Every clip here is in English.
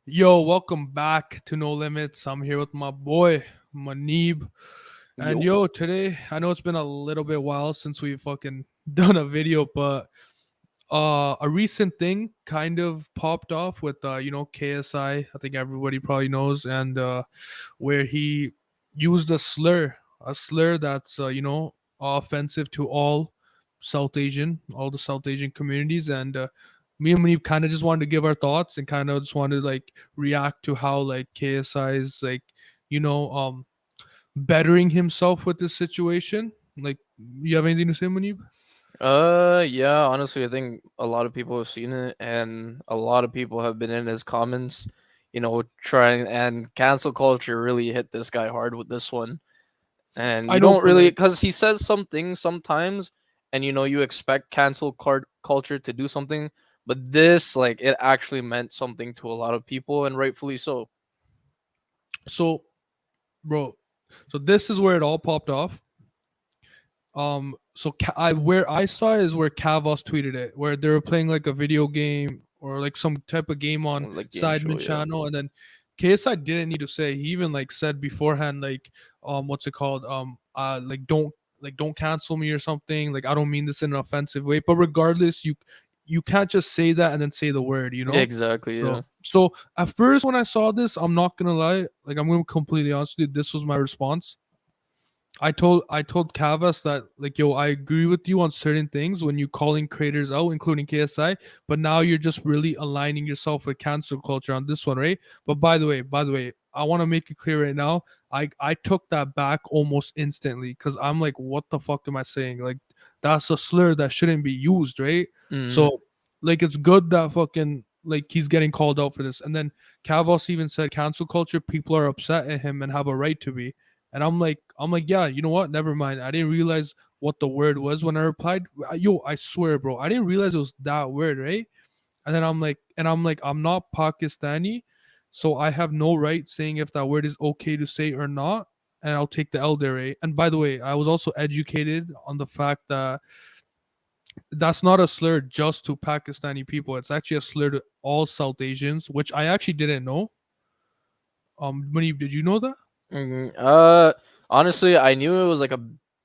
Yo, welcome back to No Limits. I'm here with my boy Manib, and Yo. today I know it's been a little bit while since we fucking done a video, but a recent thing kind of popped off with KSI. I think everybody probably knows, and where he used a slur that's offensive to all the South Asian communities, and me and Manib kind of just wanted to give our thoughts and kind of just wanted to like react to how like KSI is like you know um bettering himself with this situation. Like, you have anything to say, Manib? Yeah, honestly, I think a lot of people have seen it, and a lot of people have been in his comments, trying, and cancel culture really hit this guy hard with this one. And I you know, don't but really, like, because he says something sometimes, and you expect culture to do something, but this, like, it actually meant something to a lot of people, and rightfully so. so bro, so this is where it all popped off. So I where I saw it is where Kavos tweeted it, where they were playing like a video game or like some type of game on Like game show, Sidemen yeah. channel, and then KSI didn't need to say. He even like said beforehand, like, what's it called? Like don't cancel me or something. Like, I don't mean this in an offensive way, but regardless, you can't just say that and then say the word, you Yeah, know. exactly, yeah. So at first when I saw this, I'm not gonna lie, like I'm gonna be completely honest with you, this was my response. I told Kavas that, like, yo, I agree with you on certain things when you calling creators out, including KSI, but now you're just really aligning yourself with cancel culture on this one, right? But by the way, I want to make it clear right now. I took that back almost instantly because I'm like, what the fuck am I saying? Like, that's a slur that shouldn't be used, right? Mm. So, like, it's good that fucking like he's getting called out for this. And then Kavos even said cancel culture, people are upset at him and have a right to be. And I'm like, yeah, you know what? Never mind. I didn't realize what the word was when I replied. Yo, I swear, bro, I didn't realize it was that word, right? And then I'm like, I'm not Pakistani, so I have no right saying if that word is okay to say or not. And I'll take the L there, right? And by the way, I was also educated on the fact that that's not a slur just to Pakistani people. It's actually a slur to all South Asians, which I actually didn't know. Manib, did you know that? Honestly, I knew it was like a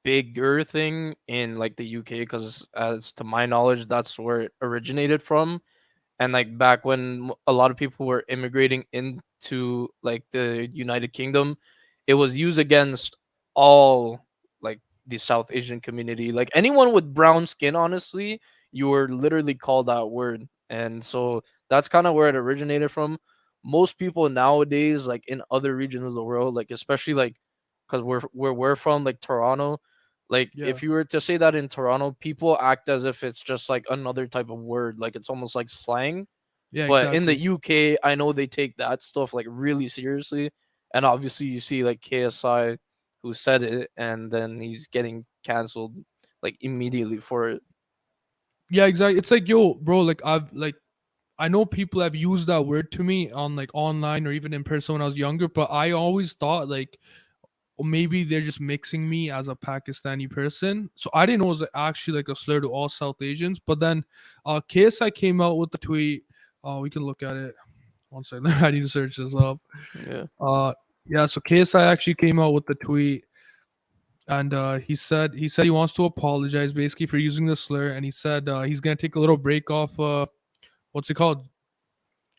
bigger thing in like the UK because, as to my knowledge, that's where it originated from. And like back when a lot of people were immigrating into like the United Kingdom, it was used against all like the South Asian community. Like anyone with brown skin, honestly, you were literally called that word. And so that's kind of where it originated from. Most people nowadays, like in other regions of the world, like especially like because where we're from, like Toronto, like Yeah. if you were to say that in Toronto, people act as if it's just like another type of word, like it's almost like slang. Yeah, But in the exactly. UK, I know they take that stuff like really seriously, and obviously you see like KSI who said it, and then he's getting canceled like immediately for it. Yeah, exactly. It's like, yo, bro, I know people have used that word to me on like online or even in person when I was younger, but I always thought like, or maybe they're just mixing me as a Pakistani person. So I didn't know it was actually like a slur to all South Asians. But then KSI came out with the tweet. We can look at it. One second. I need to search this up. Yeah. Uh yeah, so KSI actually came out with the tweet, and he said he wants to apologize basically for using the slur, and he said he's gonna take a little break off what's it called,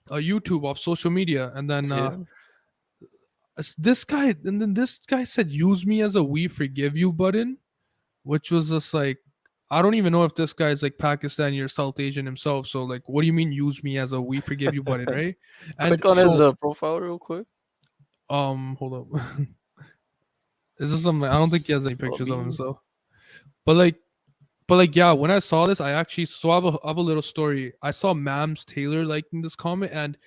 YouTube, off social media, and then Yeah. this guy said use me as a "we forgive you" button, which was just like, I don't even know if this guy's like Pakistani or South Asian himself. So like, what do you mean use me as a "we forgive you" button, right? And Click on his so profile real quick. hold up, is this something? I don't think he has any pictures of Subby. himself, but like. But like, yeah, when I saw this, I actually I have a little story. I saw Mams Taylor liking this comment, and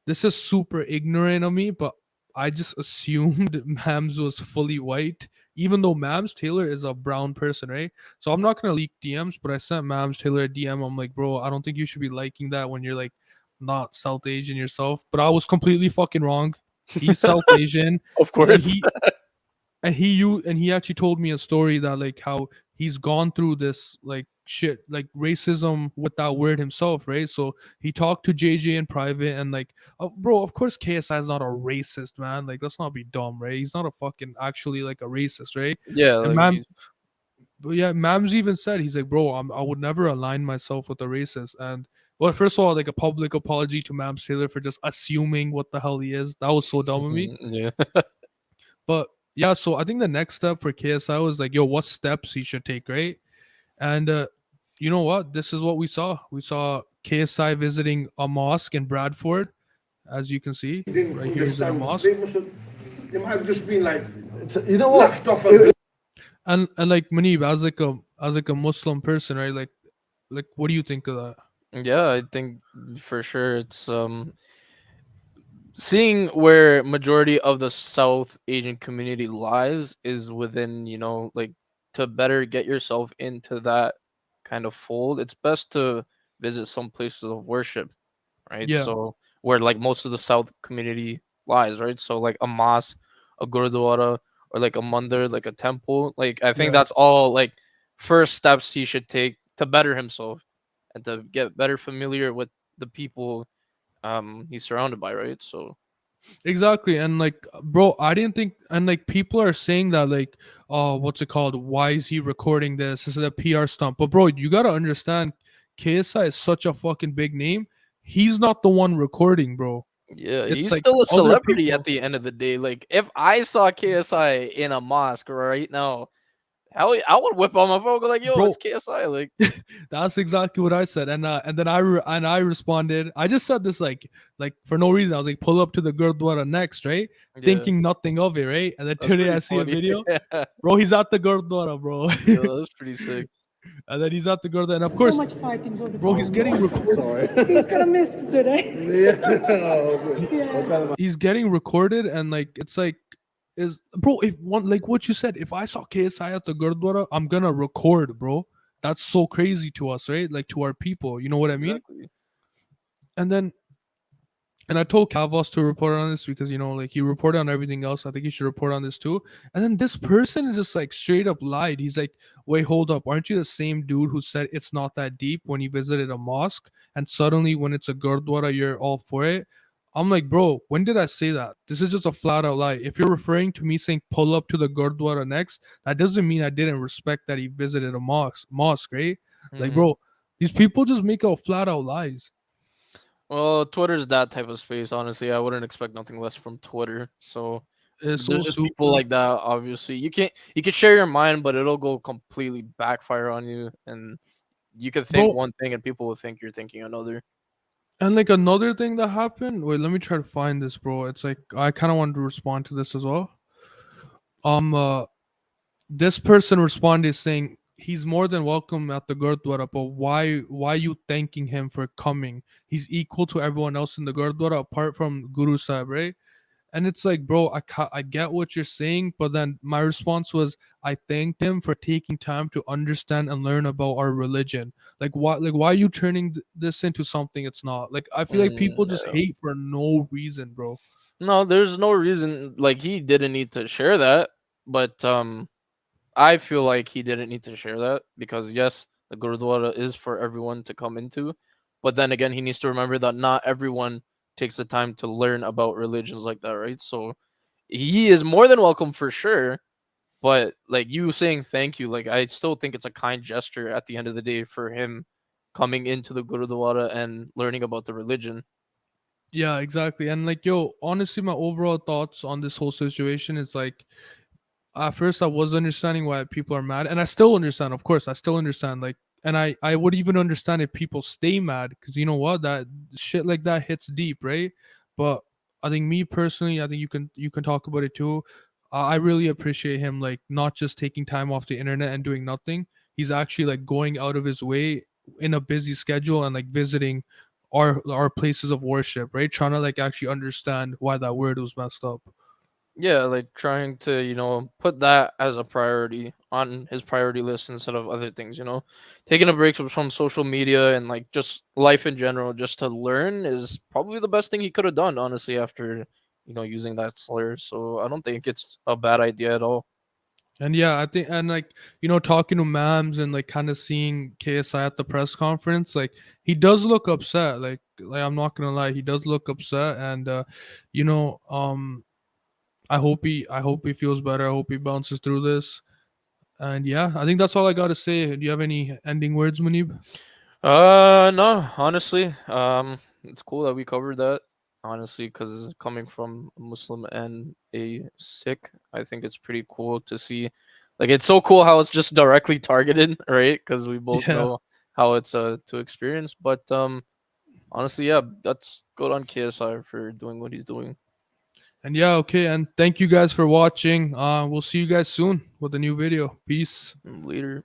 this is super ignorant of me, but I just assumed Mams was fully white, even though Mams Taylor is a brown person, right? So I'm not gonna leak DMs, but I sent Mams Taylor a DM. I'm like, bro, I don't think you should be liking that when you're like not South Asian yourself. But I was completely fucking wrong. He's South Asian, Of and course. he actually told me a story that like how he's gone through this like shit, like racism with that word himself, right? So he talked to JJ in private, and like, bro, of course KSI is not a racist, man. Like, let's not be dumb, right? He's not a fucking actually like a racist, right? Yeah, And like man, he's but yeah, Mams even said, he's like, bro, I would never align myself with a racist. And well, first of all, like a public apology to Mams Taylor for just assuming what the hell he is. That was so dumb of me. yeah. But yeah, so I think the next step for KSI was like, yo, what steps he should take, right? And you know what? This is what we saw. We saw KSI visiting a mosque in Bradford, as you can see Didn't right here. He's in a understand. mosque, They might have just been like You know what? laughed off a and like Manib, as like a Muslim person, right? Like what do you think of that? Yeah, I think for sure it's seeing where majority of the South Asian community lies is within, like to better get yourself into that kind of fold, it's best to visit some places of worship, right? Yeah, So where like most of the South community lies, right? So like a mosque, a Gurudwara, or like a mandir, like a temple. Like I think yeah. that's all like first steps he should take to better himself and to get better familiar with the people he's surrounded by, right? So Exactly. And like, bro, I didn't think, and like people are saying that like, oh, what's it called? Why is he recording this? This is a PR stunt. But bro, you gotta understand, KSI is such a fucking big name. He's not the one recording, bro. yeah, It's he's like still a other celebrity at people. the end of the day. Like if I saw KSI in a mosque right now, hell, I would whip on my phone, go like, "Yo, Bro, it's KSI!" Like, that's exactly what I said. And then I responded. I just said this like for no reason. I was like, pull up to the Gurdwara next, right? yeah, Thinking nothing of it, right? And then that's today pretty I see a funny. video. Bro, he's at the Gurdwara, bro. Yeah, that's pretty sick. And then he's at the Gurdwara. And of So course, much fighting for the bro, he's getting recorded. Sorry. He's gonna miss today. Yeah. Oh, good. Yeah. What kind of He's getting recorded, and like it's like is bro, if one like what you said, if I saw KSI at the Gurdwara, I'm gonna record, bro. That's so crazy to us, right? Like to our people, you know what I mean? Exactly. And then and I told Calvas to report on this because like he reported on everything else. I think he should report on this too. And then this person just like straight up lied. He's like, "Wait, hold up! Aren't you the same dude who said it's not that deep when he visited a mosque, and suddenly when it's a gurdwara, you're all for it?" I'm like, bro, when did I say that? This is just a flat out lie. If you're referring to me saying pull up to the gurdwara next, that doesn't mean I didn't respect that he visited a mosque, right? Like, Hmm. bro, these people just make out flat out lies. Well, Twitter's that type of space. Honestly, I wouldn't expect nothing less from Twitter. So It's so there's just people stupid. like that. Obviously, you can share your mind, but it'll go completely backfire on you, and you could think Bro, one thing, and people will think you're thinking another. and like another thing that happened, wait, let me try to find this, bro. It's like I kind of wanted to respond to this as well. Um, uh, this person responded saying he's more than welcome at the Gurdwara, but why you thanking him for coming? He's equal to everyone else in the Gurdwara apart from Guru Sahib, right? And it's like, bro, I get what you're saying, but then my response was, I thanked him for taking time to understand and learn about our religion. Why are you turning this into something it's not? Like, I feel like people just Yeah. hate for no reason, bro. No, there's no reason. Like he didn't need to share that, but I feel like he didn't need to share that because yes, the Gurudwara is for everyone to come into, but then again, he needs to remember that not everyone takes the time to learn about religions like that, right? So he is more than welcome for sure, but like you saying thank you, like I still think it's a kind gesture at the end of the day for him coming into the Gurudwara and learning about the religion. Yeah, exactly. And like, yo, honestly, my overall thoughts on this whole situation is like, at first I was understanding why people are mad, and I still understand. Of course, I still understand. Like, and I would even understand if people stay mad because you know what, that shit like that hits deep, right? But I think me personally, I think you can talk about it too. I really appreciate him like not just taking time off the internet and doing nothing. He's actually like going out of his way in a busy schedule and like visiting our places of worship, right? Trying to like actually understand why that word was messed up. Yeah, like trying to, put that as a priority on his priority list instead of other things, Taking a break from social media and like just life in general just to learn is probably the best thing he could have done, honestly, after, using that slur. So I don't think it's a bad idea at all. And yeah, I think, and like, talking to Mams and like kind of seeing KSI at the press conference, like he does look upset. Like I'm not gonna lie, he does look upset. And you know, I hope he feels better. I hope he bounces through this. And yeah, I think that's all I gotta say. Do you have any ending words, Munib? No, honestly, it's cool that we covered that. Honestly, because coming from a Muslim and a Sikh, I think it's pretty cool to see. Like, it's so cool how it's just directly targeted, right? Because we both Yeah. know how it's to experience. But honestly, yeah, that's good on KSI for doing what he's doing. And yeah, okay. And thank you guys for watching. We'll see you guys soon with a new video. Peace. Later.